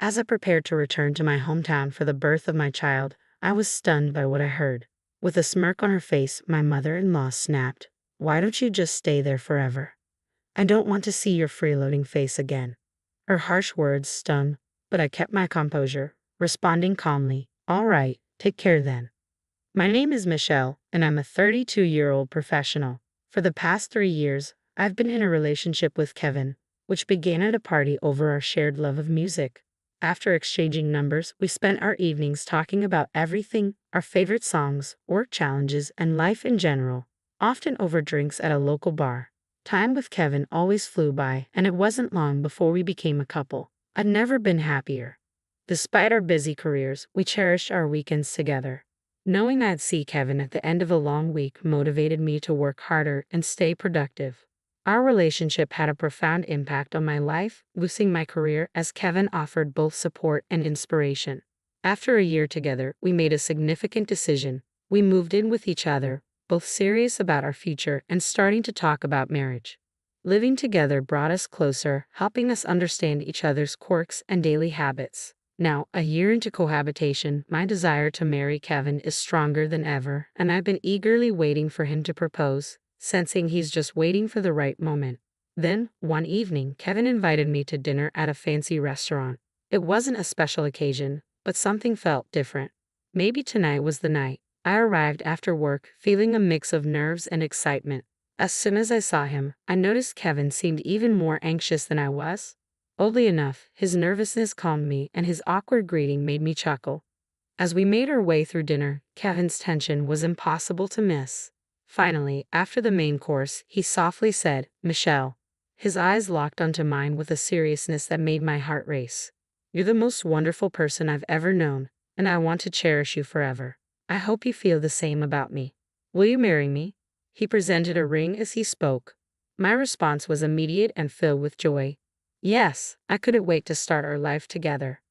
As I prepared to return to my hometown for the birth of my child, I was stunned by what I heard. With a smirk on her face, my mother-in-law snapped, "Why don't you just stay there forever? I don't want to see your freeloading face again." Her harsh words stung, but I kept my composure, responding calmly, "All right, take care then." My name is Michelle, and I'm a 32-year-old professional. For the past 3 years, I've been in a relationship with Kevin, which began at a party over our shared love of music. After exchanging numbers, we spent our evenings talking about everything, our favorite songs, work challenges, and life in general, often over drinks at a local bar. Time with Kevin always flew by, and it wasn't long before we became a couple. I'd never been happier. Despite our busy careers, we cherished our weekends together. Knowing I'd see Kevin at the end of a long week motivated me to work harder and stay productive. Our relationship had a profound impact on my life, boosting my career as Kevin offered both support and inspiration. After a year together, we made a significant decision. We moved in with each other, both serious about our future and starting to talk about marriage. Living together brought us closer, helping us understand each other's quirks and daily habits. Now, a year into cohabitation, my desire to marry Kevin is stronger than ever, and I've been eagerly waiting for him to propose, sensing he's just waiting for the right moment. Then, one evening, Kevin invited me to dinner at a fancy restaurant. It wasn't a special occasion, but something felt different. Maybe tonight was the night. I arrived after work, feeling a mix of nerves and excitement. As soon as I saw him, I noticed Kevin seemed even more anxious than I was. Oddly enough, his nervousness calmed me, and his awkward greeting made me chuckle. As we made our way through dinner, Kevin's tension was impossible to miss. Finally, after the main course, he softly said, "Michelle." His eyes locked onto mine with a seriousness that made my heart race. "You're the most wonderful person I've ever known, and I want to cherish you forever. I hope you feel the same about me. Will you marry me?" He presented a ring as he spoke. My response was immediate and filled with joy. Yes, I couldn't wait to start our life together.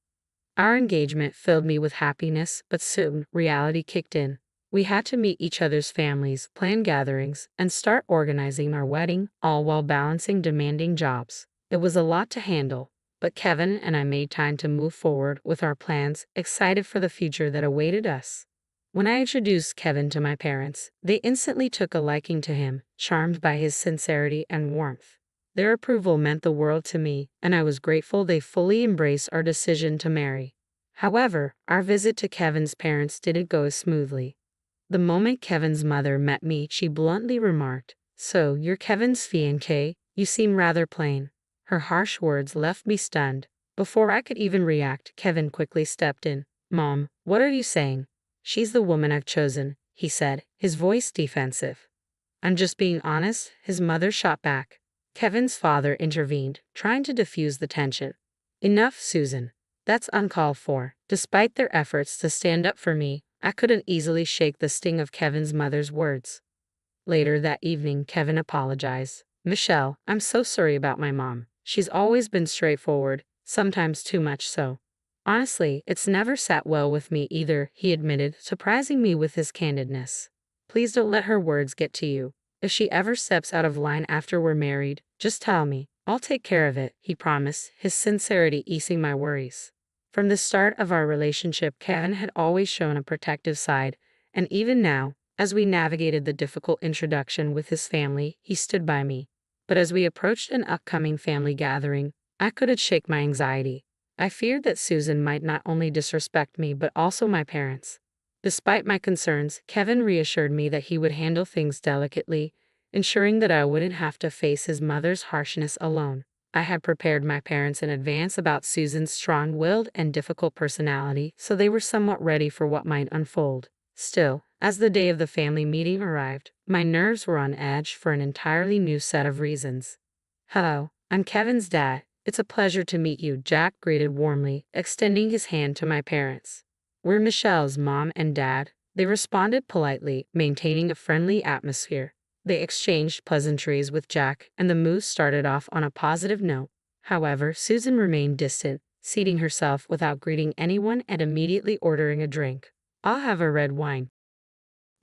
Our engagement filled me with happiness, but soon reality kicked in. We had to meet each other's families, plan gatherings, and start organizing our wedding, all while balancing demanding jobs. It was a lot to handle, but Kevin and I made time to move forward with our plans, excited for the future that awaited us. When I introduced Kevin to my parents, they instantly took a liking to him, charmed by his sincerity and warmth. Their approval meant the world to me, and I was grateful they fully embraced our decision to marry. However, our visit to Kevin's parents didn't go as smoothly. The moment Kevin's mother met me, she bluntly remarked, "So, you're Kevin's fiancé? You seem rather plain." Her harsh words left me stunned. Before I could even react, Kevin quickly stepped in. "Mom, what are you saying?" "She's the woman I've chosen," he said, his voice defensive. "I'm just being honest," his mother shot back. Kevin's father intervened, trying to diffuse the tension. "Enough, Susan. That's uncalled for." Despite their efforts to stand up for me, I couldn't easily shake the sting of Kevin's mother's words. Later that evening, Kevin apologized. "Michelle, I'm so sorry about my mom. She's always been straightforward, sometimes too much so. Honestly, it's never sat well with me either," he admitted, surprising me with his candidness. "Please don't let her words get to you. If she ever steps out of line after we're married, just tell me. I'll take care of it," he promised, his sincerity easing my worries. From the start of our relationship, Kevin had always shown a protective side, and even now, as we navigated the difficult introduction with his family, he stood by me. But as we approached an upcoming family gathering, I couldn't shake my anxiety. I feared that Susan might not only disrespect me but also my parents. Despite my concerns, Kevin reassured me that he would handle things delicately, ensuring that I wouldn't have to face his mother's harshness alone. I had prepared my parents in advance about Susan's strong-willed and difficult personality, so they were somewhat ready for what might unfold. Still, as the day of the family meeting arrived, my nerves were on edge for an entirely new set of reasons. "Hello, I'm Kevin's dad. It's a pleasure to meet you," Jack greeted warmly, extending his hand to my parents. "We're Michelle's mom and dad," they responded politely, maintaining a friendly atmosphere. They exchanged pleasantries with Jack, and the mood started off on a positive note. However, Susan remained distant, seating herself without greeting anyone and immediately ordering a drink. "I'll have a red wine."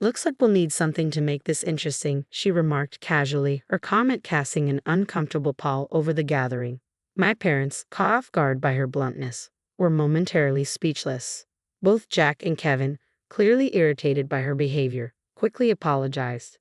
"Looks like we'll need something to make this interesting," she remarked casually, her comment casting an uncomfortable pall over the gathering. My parents, caught off guard by her bluntness, were momentarily speechless. Both Jack and Kevin, clearly irritated by her behavior, quickly apologized.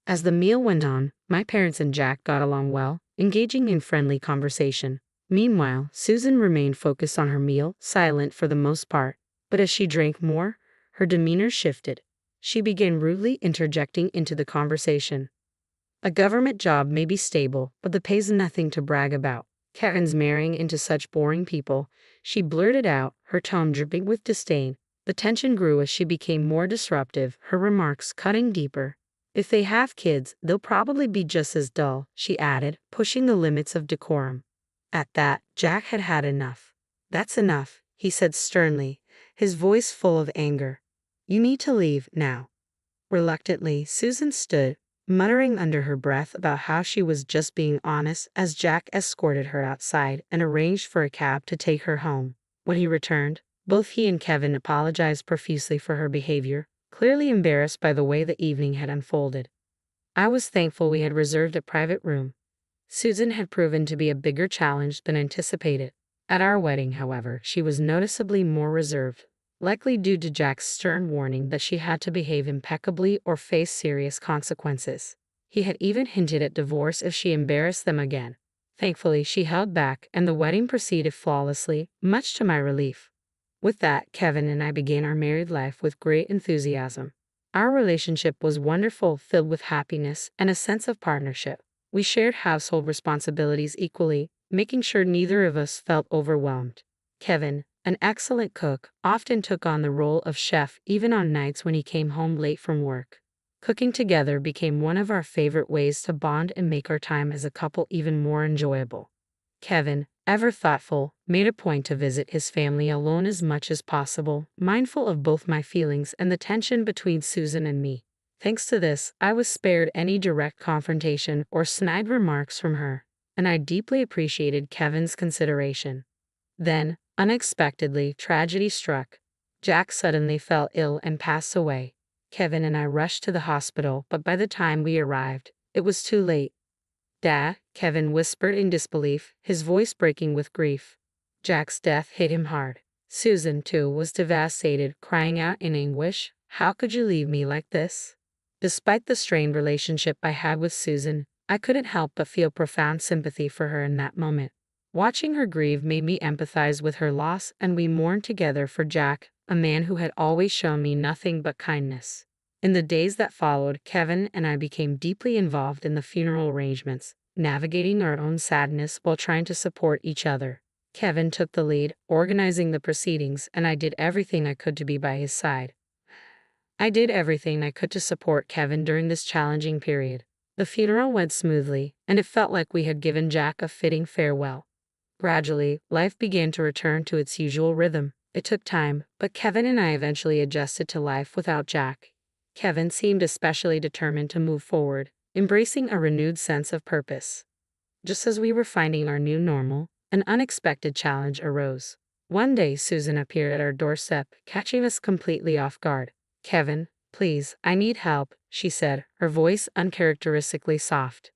As the meal went on, my parents and Jack got along well, engaging in friendly conversation. Meanwhile, Susan remained focused on her meal, silent for the most part. But as she drank more, her demeanor shifted. She began rudely interjecting into the conversation. A government job may be stable, but the pay's nothing to brag about. Kevin's marrying into such boring people, she blurted out, her tone dripping with disdain. The tension grew as she became more disruptive, her remarks cutting deeper. If they have kids, they'll probably be just as dull, she added, pushing the limits of decorum. At that, Jack had had enough. That's enough, he said sternly, his voice full of anger. You need to leave now. Reluctantly, Susan stood, muttering under her breath about how she was just being honest as Jack escorted her outside and arranged for a cab to take her home. When he returned, both he and Kevin apologized profusely for her behavior, clearly embarrassed by the way the evening had unfolded. I was thankful we had reserved a private room. Susan had proven to be a bigger challenge than anticipated. At our wedding, however, she was noticeably more reserved, likely due to Jack's stern warning that she had to behave impeccably or face serious consequences. He had even hinted at divorce if she embarrassed them again. Thankfully, she held back, and the wedding proceeded flawlessly, much to my relief. With that, Kevin and I began our married life with great enthusiasm. Our relationship was wonderful, filled with happiness and a sense of partnership. We shared household responsibilities equally, making sure neither of us felt overwhelmed. Kevin, an excellent cook, often took on the role of chef even on nights when he came home late from work. Cooking together became one of our favorite ways to bond and make our time as a couple even more enjoyable. Kevin, ever thoughtful, made a point to visit his family alone as much as possible, mindful of both my feelings and the tension between Susan and me. Thanks to this, I was spared any direct confrontation or snide remarks from her, and I deeply appreciated Kevin's consideration. Then, unexpectedly, tragedy struck. Jack suddenly fell ill and passed away. Kevin and I rushed to the hospital, but by the time we arrived, it was too late. Dad, Kevin whispered in disbelief, his voice breaking with grief. Jack's death hit him hard. Susan, too, was devastated, crying out in anguish, "How could you leave me like this?" Despite the strained relationship I had with Susan, I couldn't help but feel profound sympathy for her in that moment. Watching her grieve made me empathize with her loss, and we mourned together for Jack, a man who had always shown me nothing but kindness. In the days that followed, Kevin and I became deeply involved in the funeral arrangements, navigating our own sadness while trying to support each other. Kevin took the lead, organizing the proceedings, and I did everything I could to be by his side. I did everything I could to support Kevin during this challenging period. The funeral went smoothly, and it felt like we had given Jack a fitting farewell. Gradually, life began to return to its usual rhythm. It took time, but Kevin and I eventually adjusted to life without Jack. Kevin seemed especially determined to move forward, embracing a renewed sense of purpose. Just as we were finding our new normal, an unexpected challenge arose. One day, Susan appeared at our doorstep, catching us completely off guard. "Kevin, please, I need help," she said, her voice uncharacteristically soft.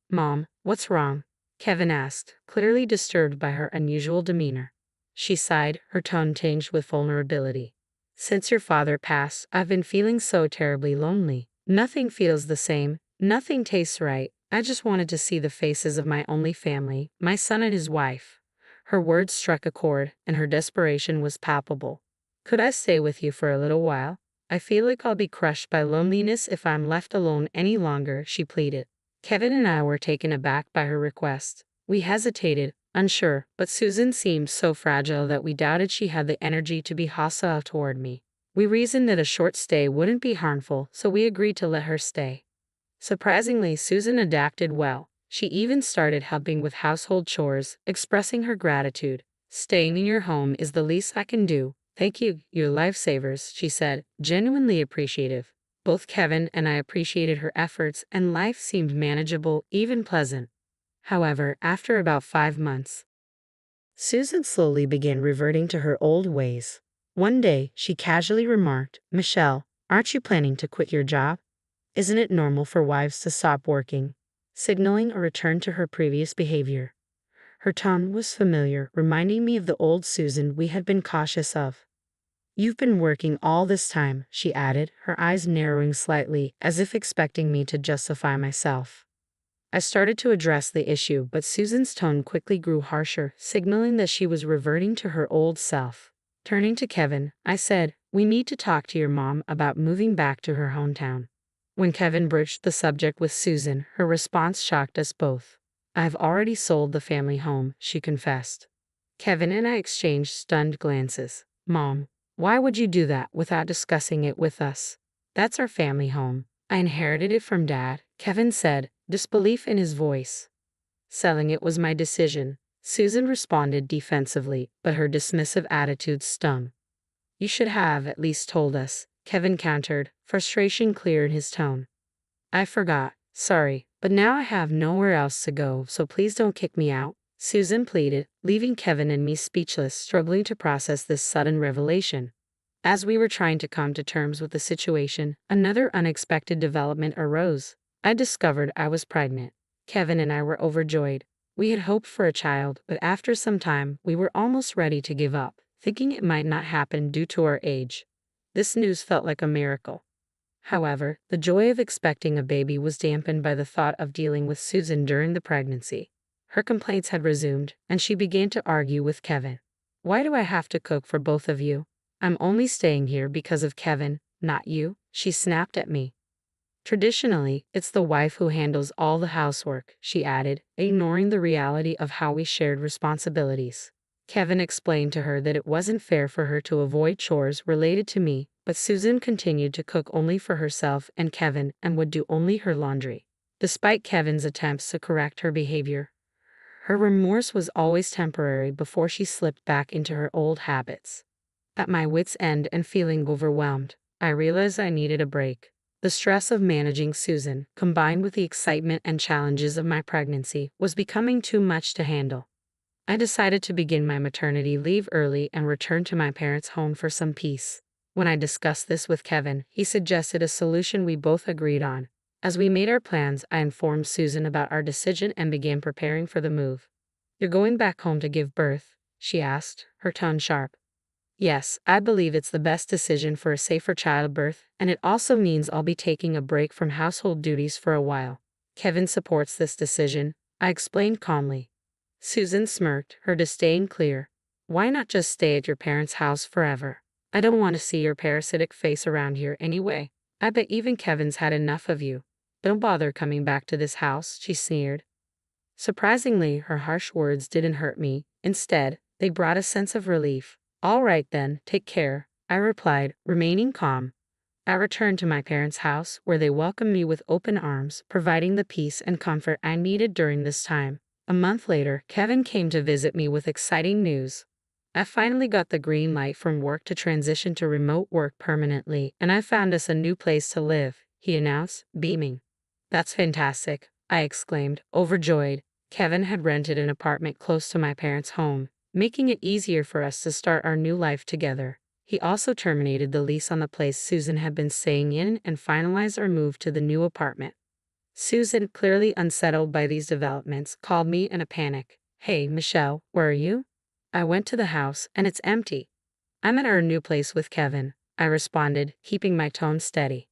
"Mom, what's wrong?" Kevin asked, clearly disturbed by her unusual demeanor. She sighed, her tone tinged with vulnerability. "Since your father passed, I've been feeling so terribly lonely. Nothing feels the same, nothing tastes right. I just wanted to see the faces of my only family, my son and his wife." Her words struck a chord, and her desperation was palpable. "Could I stay with you for a little while? I feel like I'll be crushed by loneliness if I'm left alone any longer," she pleaded. Kevin and I were taken aback by her request. We hesitated, unsure, but Susan seemed so fragile that we doubted she had the energy to be hostile toward me. We reasoned that a short stay wouldn't be harmful, so we agreed to let her stay. Surprisingly, Susan adapted well. She even started helping with household chores, expressing her gratitude. "Staying in your home is the least I can do. Thank you, you're lifesavers," she said, genuinely appreciative. Both Kevin and I appreciated her efforts, and life seemed manageable, even pleasant. However, after about 5 months, Susan slowly began reverting to her old ways. One day, she casually remarked, "Michelle, aren't you planning to quit your job? Isn't it normal for wives to stop working?" Signaling a return to her previous behavior. Her tone was familiar, reminding me of the old Susan we had been cautious of. You've been working all this time, she added, her eyes narrowing slightly, as if expecting me to justify myself. I started to address the issue, but Susan's tone quickly grew harsher, signaling that she was reverting to her old self. Turning to Kevin, I said, "We need to talk to your mom about moving back to her hometown." When Kevin broached the subject with Susan, her response shocked us both. "I've already sold the family home," she confessed. Kevin and I exchanged stunned glances. "Mom, why would you do that without discussing it with us? That's our family home. I inherited it from Dad," Kevin said, disbelief in his voice. "Selling it was my decision," Susan responded defensively, but her dismissive attitude stung. "You should have at least told us," Kevin countered, frustration clear in his tone. "I forgot. Sorry, but now I have nowhere else to go, so please don't kick me out," Susan pleaded, leaving Kevin and me speechless, struggling to process this sudden revelation. As we were trying to come to terms with the situation, another unexpected development arose. I discovered I was pregnant. Kevin and I were overjoyed. We had hoped for a child, but after some time, we were almost ready to give up, thinking it might not happen due to our age. This news felt like a miracle. However, the joy of expecting a baby was dampened by the thought of dealing with Susan during the pregnancy. Her complaints had resumed, and she began to argue with Kevin. "Why do I have to cook for both of you? I'm only staying here because of Kevin, not you," she snapped at me. "Traditionally, it's the wife who handles all the housework," she added, ignoring the reality of how we shared responsibilities. Kevin explained to her that it wasn't fair for her to avoid chores related to me, but Susan continued to cook only for herself and Kevin and would do only her laundry. Despite Kevin's attempts to correct her behavior, her remorse was always temporary before she slipped back into her old habits. At my wits' end and feeling overwhelmed, I realized I needed a break. The stress of managing Susan, combined with the excitement and challenges of my pregnancy, was becoming too much to handle. I decided to begin my maternity leave early and return to my parents' home for some peace. When I discussed this with Kevin, he suggested a solution we both agreed on. As we made our plans, I informed Susan about our decision and began preparing for the move. "You're going back home to give birth?" she asked, her tone sharp. "Yes, I believe it's the best decision for a safer childbirth, and it also means I'll be taking a break from household duties for a while." "Kevin supports this decision," I explained calmly. Susan smirked, her disdain clear. "Why not just stay at your parents' house forever? I don't want to see your parasitic face around here anyway. I bet even Kevin's had enough of you. Don't bother coming back to this house," she sneered. Surprisingly, her harsh words didn't hurt me. Instead, they brought a sense of relief. "All right then, take care," I replied, remaining calm. I returned to my parents' house, where they welcomed me with open arms, providing the peace and comfort I needed during this time. A month later, Kevin came to visit me with exciting news. "I finally got the green light from work to transition to remote work permanently, and I found us a new place to live," he announced, beaming. "That's fantastic," I exclaimed, overjoyed. Kevin had rented an apartment close to my parents' home, making it easier for us to start our new life together. He also terminated the lease on the place Susan had been staying in and finalized our move to the new apartment. Susan, clearly unsettled by these developments, called me in a panic. "Hey, Michelle, where are you?" "I went to the house, and it's empty." "I'm at our new place with Kevin," I responded, keeping my tone steady.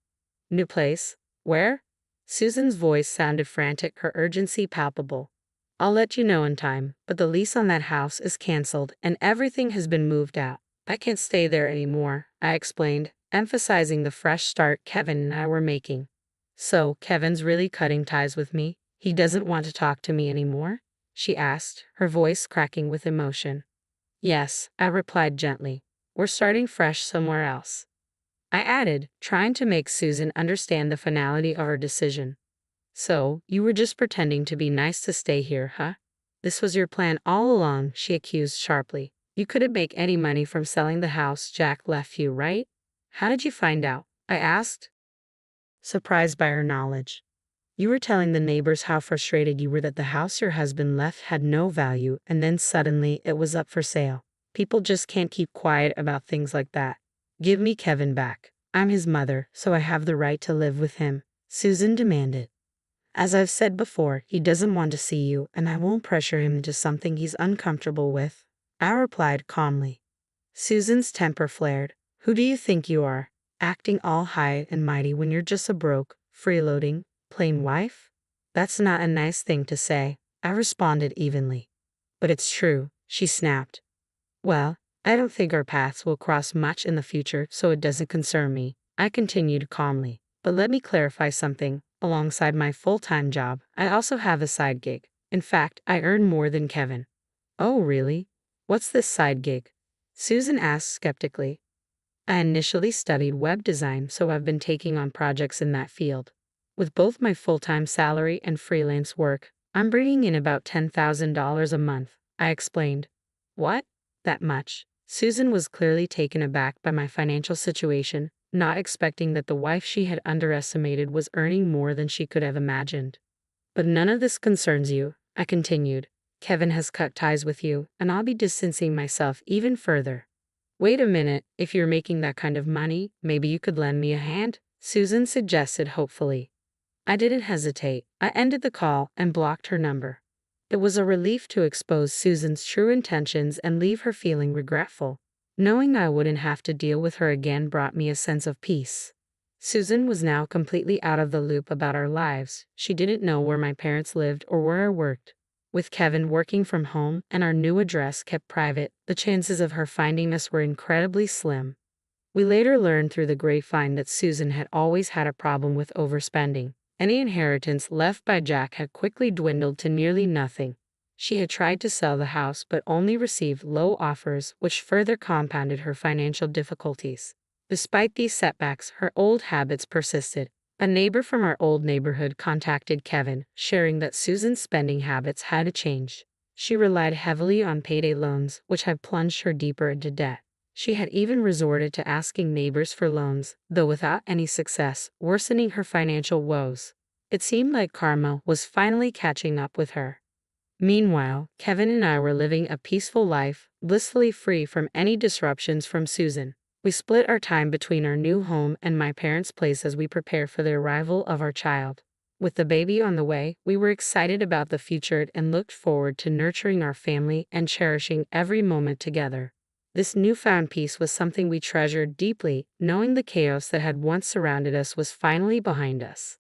"New place? Where?" Susan's voice sounded frantic, her urgency palpable. "I'll let you know in time, but the lease on that house is canceled and everything has been moved out. I can't stay there anymore," I explained, emphasizing the fresh start Kevin and I were making. "So, Kevin's really cutting ties with me? He doesn't want to talk to me anymore?" she asked, her voice cracking with emotion. "Yes," I replied gently. "We're starting fresh somewhere else." I added, trying to make Susan understand the finality of our decision. "So, you were just pretending to be nice to stay here, huh? This was your plan all along," she accused sharply. "You couldn't make any money from selling the house Jack left you, right?" "How did you find out?" I asked, surprised by her knowledge. "You were telling the neighbors how frustrated you were that the house your husband left had no value, and then suddenly it was up for sale. People just can't keep quiet about things like that. Give me Kevin back. I'm his mother, so I have the right to live with him," Susan demanded. As I've said before, he doesn't want to see you, and I won't pressure him into something he's uncomfortable with. I replied calmly. Susan's temper flared. Who do you think you are, acting all high and mighty when you're just a broke, freeloading, plain wife? That's not a nice thing to say, I responded evenly. But it's true, she snapped. Well, I don't think our paths will cross much in the future, so it doesn't concern me, I continued calmly. But let me clarify something. Alongside my full-time job, I also have a side gig. In fact, I earn more than Kevin. Oh, really? What's this side gig? Susan asked skeptically. I initially studied web design, so I've been taking on projects in that field. With both my full-time salary and freelance work, I'm bringing in about $10,000 a month, I explained. What? That much? Susan was clearly taken aback by my financial situation, not expecting that the wife she had underestimated was earning more than she could have imagined. But none of this concerns you, I continued. Kevin has cut ties with you, and I'll be distancing myself even further. Wait a minute, if you're making that kind of money, maybe you could lend me a hand? Susan suggested hopefully. I didn't hesitate. I ended the call and blocked her number. It was a relief to expose Susan's true intentions and leave her feeling regretful. Knowing I wouldn't have to deal with her again brought me a sense of peace. Susan was now completely out of the loop about our lives. She didn't know where my parents lived or where I worked. With Kevin working from home and our new address kept private, the chances of her finding us were incredibly slim. We later learned through the grapevine that Susan had always had a problem with overspending. Any inheritance left by Jack had quickly dwindled to nearly nothing. She had tried to sell the house but only received low offers, which further compounded her financial difficulties. Despite these setbacks, her old habits persisted. A neighbor from our old neighborhood contacted Kevin, sharing that Susan's spending habits had changed. She relied heavily on payday loans, which had plunged her deeper into debt. She had even resorted to asking neighbors for loans, though without any success, worsening her financial woes. It seemed like karma was finally catching up with her. Meanwhile, Kevin and I were living a peaceful life, blissfully free from any disruptions from Susan. We split our time between our new home and my parents' place as we prepared for the arrival of our child. With the baby on the way, we were excited about the future and looked forward to nurturing our family and cherishing every moment together. This newfound peace was something we treasured deeply, knowing the chaos that had once surrounded us was finally behind us.